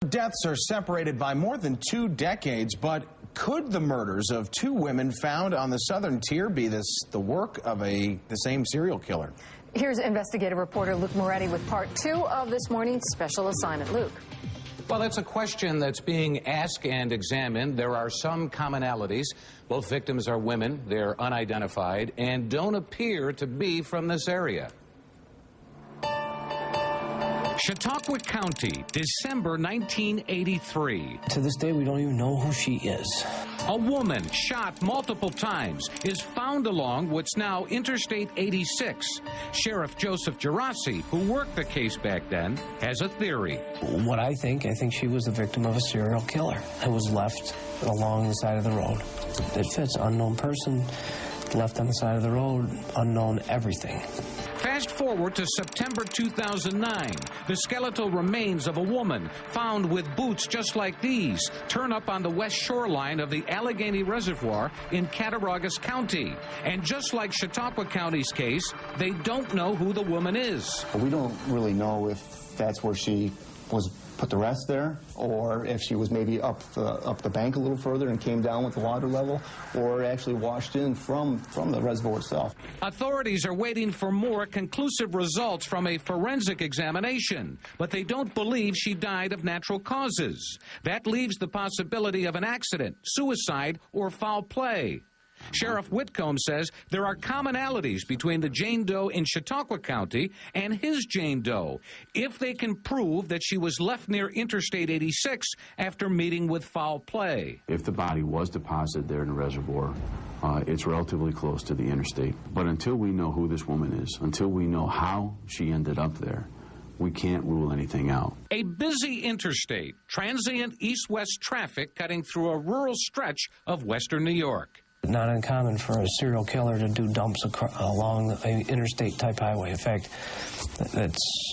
Deaths are separated by more than 2 decades, but could the murders of 2 women found on the southern tier be the work of the same serial killer? Here's investigative reporter Luke Moretti with part 2 of this morning's special assignment. Luke. Well, that's a question that's being asked and examined. There are some commonalities. Both victims are women, they're unidentified, and don't appear to be from this area. Chautauqua County, December 1983. To this day, we don't even know who she is. A woman shot multiple times is found along what's now Interstate 86. Sheriff Joseph Gerasi, who worked the case back then, has a theory. What I think she was the victim of a serial killer and was left along the side of the road. It fits. Unknown person, left on the side of the road, unknown everything. Fast forward to September 2009. The skeletal remains of a woman found with boots just like these turn up on the west shoreline of the Allegheny Reservoir in Cattaraugus County. And just like Chautauqua County's case, they don't know who the woman is. We don't really know if that's where she was put to rest there, or if she was maybe up the bank a little further and came down with the water level, or actually washed in from the reservoir itself. Authorities are waiting for more conclusive results from a forensic examination, but they don't believe she died of natural causes. That leaves the possibility of an accident, suicide, or foul play. Sheriff Whitcomb says there are commonalities between the Jane Doe in Chautauqua County and his Jane Doe, if they can prove that she was left near Interstate 86 after meeting with foul play. If the body was deposited there in the reservoir, it's relatively close to the interstate. But until we know who this woman is, until we know how she ended up there, we can't rule anything out. A busy interstate, transient east-west traffic cutting through a rural stretch of western New York. Not uncommon for a serial killer to do dumps along an interstate type highway. In fact,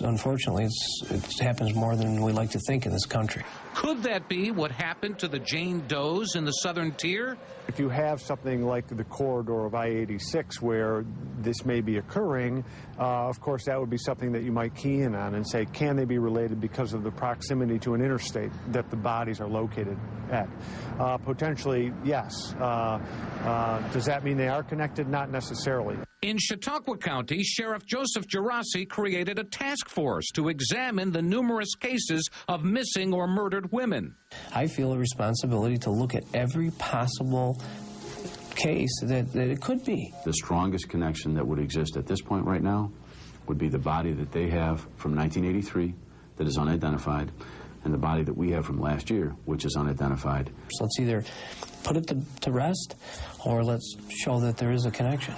unfortunately, it happens more than we like to think in this country. Could that be what happened to the Jane Does in the southern tier? If you have something like the corridor of I-86 where this may be occurring, of course that would be something that you might key in on and say, can they be related because of the proximity to an interstate that the bodies are located at? Potentially, yes. Does that mean they are connected? Not necessarily. In Chautauqua County, Sheriff Joseph Gerasi created a task force to examine the numerous cases of missing or murdered women. I feel a responsibility to look at every possible case that it could be. The strongest connection that would exist at this point right now would be the body that they have from 1983 that is unidentified, and the body that we have from last year, which is unidentified. So let's either put it to rest, or let's show that there is a connection.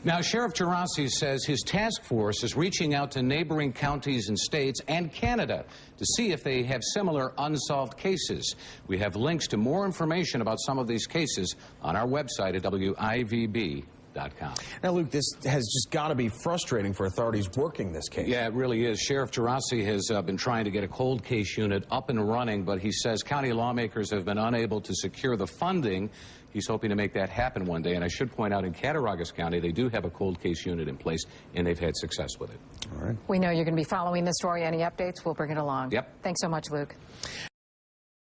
Now, Sheriff Gerasi says his task force is reaching out to neighboring counties and states and Canada to see if they have similar unsolved cases. We have links to more information about some of these cases on our website at WIVB.com. Now, Luke, this has just got to be frustrating for authorities working this case. Yeah, it really is. Sheriff Gerasi has been trying to get a cold case unit up and running, but he says county lawmakers have been unable to secure the funding. He's hoping to make that happen one day. And I should point out in Cattaraugus County, they do have a cold case unit in place, and they've had success with it. All right. We know you're going to be following this story. Any updates, we'll bring it along. Yep. Thanks so much, Luke.